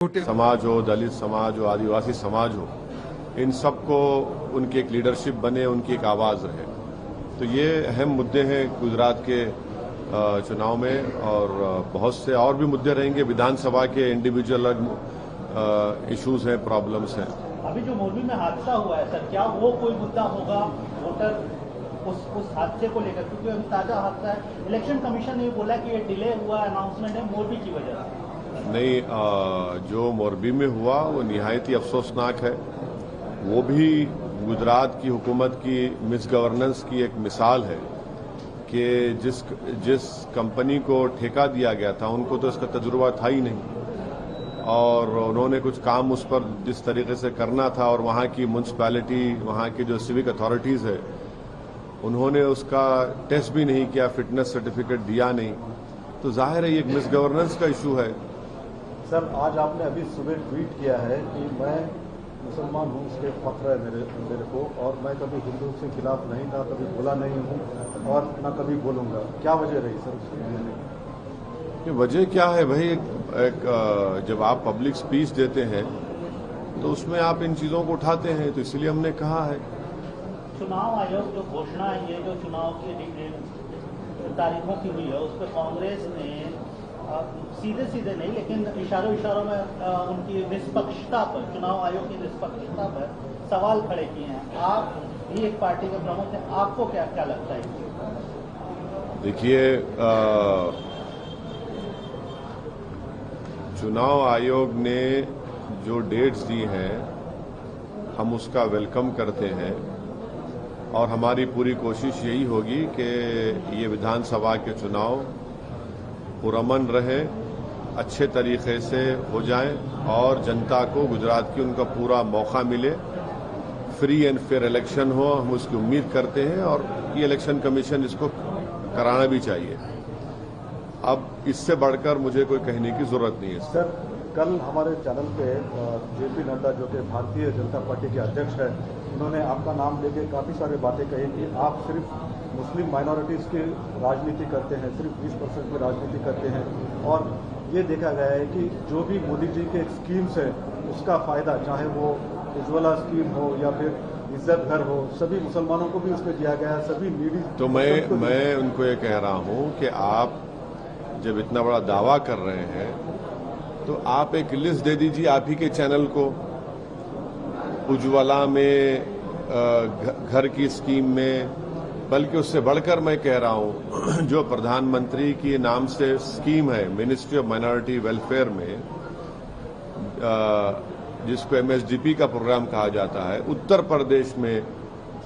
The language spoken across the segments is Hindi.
समाज हो, दलित समाज हो, आदिवासी समाज हो, इन सबको उनकी एक लीडरशिप बने, उनकी एक आवाज रहे। तो ये अहम मुद्दे हैं गुजरात के चुनाव में, और बहुत से और भी मुद्दे रहेंगे। विधानसभा के इंडिविजुअल इश्यूज हैं, प्रॉब्लम्स हैं। अभी जो मोरबी में हादसा हुआ है सर, क्या वो कोई मुद्दा होगा वोटर उस हादसे को लेकर? क्योंकि अभी ताजा हादसा है, इलेक्शन कमीशन ने बोला कि ये डिले हुआ अनाउंसमेंट है मोरबी की वजह से। नहीं, जो मोरबी में हुआ वो निहायत ही अफसोसनाक है। वो भी गुजरात की हुकूमत की मिस गवर्नेंस की एक मिसाल है कि जिस कंपनी को ठेका दिया गया था उनको तो इसका तजुर्बा था ही नहीं, और उन्होंने कुछ काम उस पर जिस तरीके से करना था, और वहाँ की म्यूनसिपैलिटी, वहाँ की जो सिविक अथॉरिटीज़ है, उन्होंने उसका टेस्ट भी नहीं किया, फिटनेस सर्टिफिकेट दिया नहीं। तो जाहिर है ये एक मिस गवर्नेंस का इशू है। सर, आज आपने अभी सुबह ट्वीट किया है कि मैं मुसलमान हूँ, उसके फख्र है मेरे को, और मैं कभी हिंदू के खिलाफ नहीं था, कभी बोला नहीं हूँ और न कभी बोलूँगा। क्या वजह रही सर उसकी? वजह क्या है भाई? जब आप पब्लिक स्पीच देते हैं तो उसमें आप इन चीज़ों को उठाते हैं, तो इसलिए हमने कहा है। चुनाव आयोग जो घोषणा है, ये जो चुनाव की तारीखों की हुई है, उस पर कांग्रेस ने सीधे नहीं लेकिन इशारों में उनकी निष्पक्षता पर, चुनाव आयोग की निष्पक्षता पर सवाल खड़े किए हैं। आप भी एक पार्टी के प्रमुख हैं, आपको क्या क्या लगता है? देखिए, चुनाव आयोग ने जो डेट्स दी हैं हम उसका वेलकम करते हैं, और हमारी पूरी कोशिश यही होगी कि ये विधानसभा के चुनाव पुरअमन रहे, अच्छे तरीके से हो जाएं, और जनता को गुजरात की उनका पूरा मौका मिले, फ्री एंड फेयर इलेक्शन हो, हम उसकी उम्मीद करते हैं, और ये इलेक्शन कमीशन इसको कराना भी चाहिए। अब इससे बढ़कर मुझे कोई कहने की जरूरत नहीं है। सर, कल हमारे चैनल पे जेपी नड्डा, जो कि भारतीय जनता पार्टी के अध्यक्ष हैं, उन्होंने आपका नाम लेके काफ़ी सारी बातें कही कि आप सिर्फ मुस्लिम माइनॉरिटीज़ की राजनीति करते हैं, सिर्फ 20% की राजनीति करते हैं, और ये देखा गया है कि जो भी मोदी जी के स्कीम्स है उसका फ़ायदा, चाहे वो उज्ज्वला स्कीम हो या फिर इज्जत घर हो, सभी मुसलमानों को भी उसमें दिया गया है, सभी नीडी। तो मैं उनको ये कह रहा हूँ कि आप जब इतना बड़ा दावा कर रहे हैं तो आप एक लिस्ट दे दीजिए आप ही के चैनल को, उज्ज्वला में, घर की स्कीम में, बल्कि उससे बढ़कर मैं कह रहा हूं जो प्रधानमंत्री के नाम से स्कीम है मिनिस्ट्री ऑफ माइनॉरिटी वेलफेयर में, जिसको MSDP का प्रोग्राम कहा जाता है, उत्तर प्रदेश में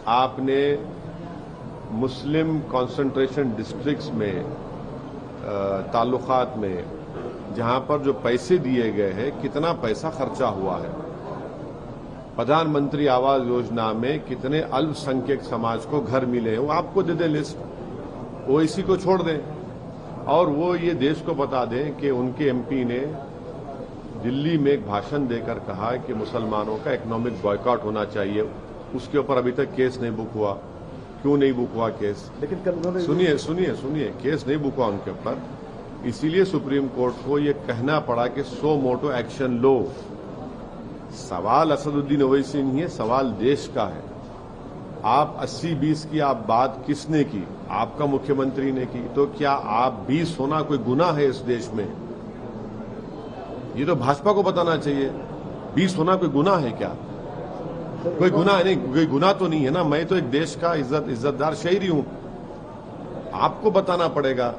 आपने मुस्लिम कॉन्सेंट्रेशन डिस्ट्रिक्ट्स में, ताल्लुकात में, जहां पर जो पैसे दिए गए हैं, कितना पैसा खर्चा हुआ है। प्रधानमंत्री आवास योजना में कितने अल्पसंख्यक समाज को घर मिले हैं, वो आपको दे दे लिस्ट, वो इसी को छोड़ दें, और वो ये देश को बता दें कि उनके MP ने दिल्ली में एक भाषण देकर कहा कि मुसलमानों का इकोनॉमिक बॉयकॉट होना चाहिए। उसके ऊपर अभी तक केस नहीं बुक हुआ। क्यों नहीं बुक हुआ केस? लेकिन सुनिए, केस नहीं बुक हुआ उनके ऊपर, इसीलिए सुप्रीम कोर्ट को ये कहना पड़ा कि सो मोटो एक्शन लो। सवाल असदुद्दीन ओवैसी नहीं है, सवाल देश का है। आप 80-20 की आप बात किसने की? आपका मुख्यमंत्री ने की। तो क्या आप 20 होना कोई गुनाह है इस देश में? ये तो भाजपा को बताना चाहिए। 20 होना कोई गुनाह है क्या? कोई गुनाह नहीं, कोई गुनाह तो नहीं है ना। मैं तो एक देश का इज्जतदार शहरी हूं, आपको बताना पड़ेगा,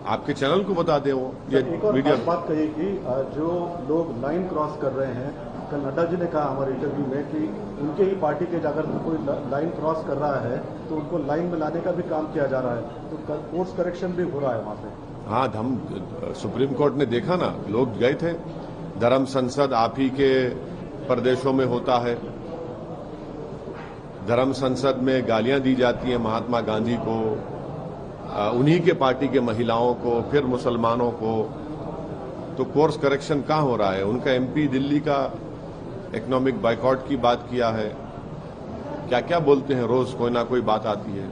आपके चैनल को बता दें। वो ये मीडिया बात कही कि जो लोग लाइन क्रॉस कर रहे हैं, कल नड्डा जी ने कहा हमारे इंटरव्यू में कि उनके ही पार्टी के अगर कोई लाइन क्रॉस कर रहा है तो उनको लाइन में लाने का भी काम किया जा रहा है, तो कोर्स करेक्शन भी हो रहा है वहां पे। हाँ, हम सुप्रीम कोर्ट ने देखा ना, लोग गए थे। धर्म संसद आप ही के प्रदेशों में होता है। धर्म संसद में गालियां दी जाती हैं महात्मा गांधी को, उन्हीं के पार्टी के महिलाओं को, फिर मुसलमानों को। तो कोर्स करेक्शन कहाँ हो रहा है? उनका MP दिल्ली का इकोनॉमिक बाइकआउट की बात किया है। क्या क्या बोलते हैं, रोज कोई ना कोई बात आती है।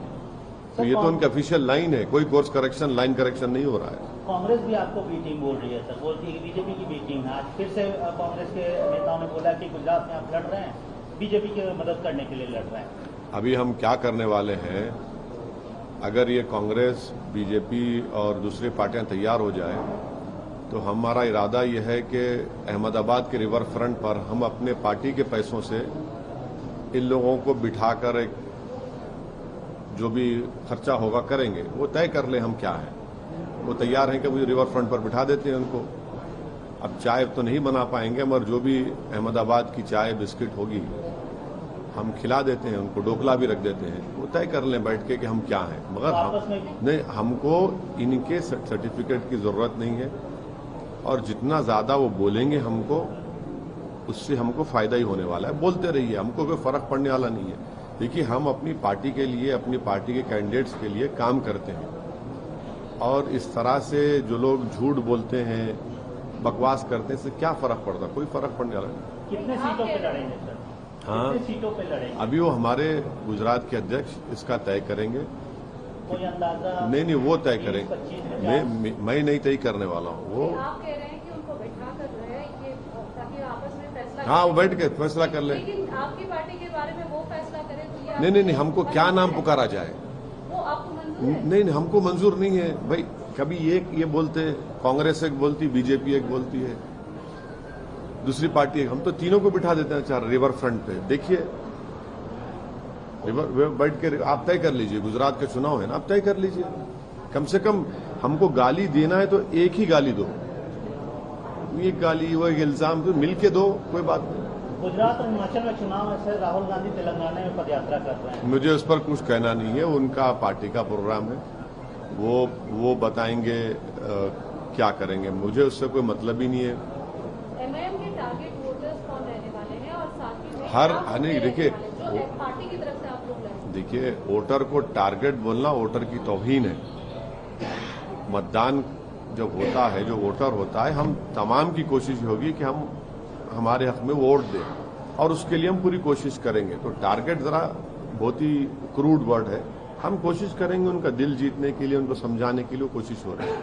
तो ये तो उनकी ऑफिशियल लाइन है, कोई कोर्स करेक्शन, लाइन करेक्शन नहीं हो रहा है। कांग्रेस भी आपको बी टीम बोल रही है सर, बोलती है कि बीजेपी की बी टीम है। आज फिर से कांग्रेस के नेताओं ने बोला कि गुजरात में आप लड़ रहे हैं, बीजेपी की मदद करने के लिए लड़ रहे हैं। अभी हम क्या करने वाले हैं, अगर ये कांग्रेस, बीजेपी और दूसरी पार्टियां तैयार हो जाए तो हमारा इरादा यह है कि अहमदाबाद के रिवर फ्रंट पर हम अपने पार्टी के पैसों से इन लोगों को बिठाकर एक जो भी खर्चा होगा करेंगे, वो तय कर ले हम क्या है। वो तैयार हैं कि वो रिवर फ्रंट पर बिठा देते हैं उनको। अब चाय तो नहीं बना पाएंगे, मगर जो भी अहमदाबाद की चाय बिस्किट होगी हम खिला देते हैं उनको, डोकला भी रख देते हैं। वो तय कर लें बैठ के कि हम क्या हैं। मगर नहीं, हमको इनके सर्टिफिकेट की जरूरत नहीं है, और जितना ज्यादा वो बोलेंगे हमको, उससे हमको फायदा ही होने वाला है। बोलते रहिए, हमको कोई फर्क पड़ने वाला नहीं है। देखिए, हम अपनी पार्टी के लिए, अपनी पार्टी के कैंडिडेट्स के लिए काम करते हैं, और इस तरह से जो लोग झूठ बोलते हैं, बकवास करते हैं, इससे क्या फर्क पड़ता? कोई फर्क पड़ने वाला नहीं। कितने सीटों पे लड़ेंगे सर? हाँ, कितने सीटों पे लड़ेंगे? अभी वो हमारे गुजरात के अध्यक्ष इसका तय करेंगे। कोई अंदाजा? नहीं, वो तय करेंगे। मैं नहीं तय करने वाला हूँ। वो आप कह रहे हैं कि उनको बैठा कर रहे हैं ये ताकि आपस में फैसला। हाँ, वो बैठ के फैसला कर ले। लेकिन आपकी पार्टी के बारे में वो फैसला करे तो ये नहीं, हमको क्या नाम पुकारा जाए वो आपको मंजूर है? नहीं, हमको मंजूर नहीं है भाई। कभी एक ये बोलते, कांग्रेस एक बोलती, बीजेपी एक बोलती है, दूसरी पार्टी एक। हम तो तीनों को बिठा देते हैं चार रिवर फ्रंट पे। देखिए, रिवर बैठ के आप तय कर लीजिए। गुजरात के चुनाव है ना, आप तय कर लीजिए। कम से कम हमको गाली देना है तो एक ही गाली दो, एक गाली, वो एक इल्जाम तो मिल के दो, कोई बात नहीं। गुजरात और हिमाचल में चुनाव है सर, राहुल गांधी तेलंगाना में पदयात्रा कर रहे हैं। मुझे उस पर कुछ कहना नहीं है, उनका पार्टी का प्रोग्राम है, वो बताएंगे क्या करेंगे। मुझे उससे कोई मतलब ही नहीं है। एमआईएम के टारगेट वोटर्स कौन रहने वाले हैं और साथ ही में हर नहीं, देखिए, पार्टी की तरफ से आप लोग लड़ेंगे? देखिए, वोटर को टारगेट बोलना वोटर की तौहीन है। मतदान जब होता है, जो वोटर होता है, हम तमाम की कोशिश होगी कि हम हमारे हक में वोट दें, और उसके लिए हम पूरी कोशिश करेंगे। तो टारगेट जरा बहुत ही क्रूड वर्ड है। हम कोशिश करेंगे उनका दिल जीतने के लिए, उनको समझाने के लिए कोशिश हो रही है।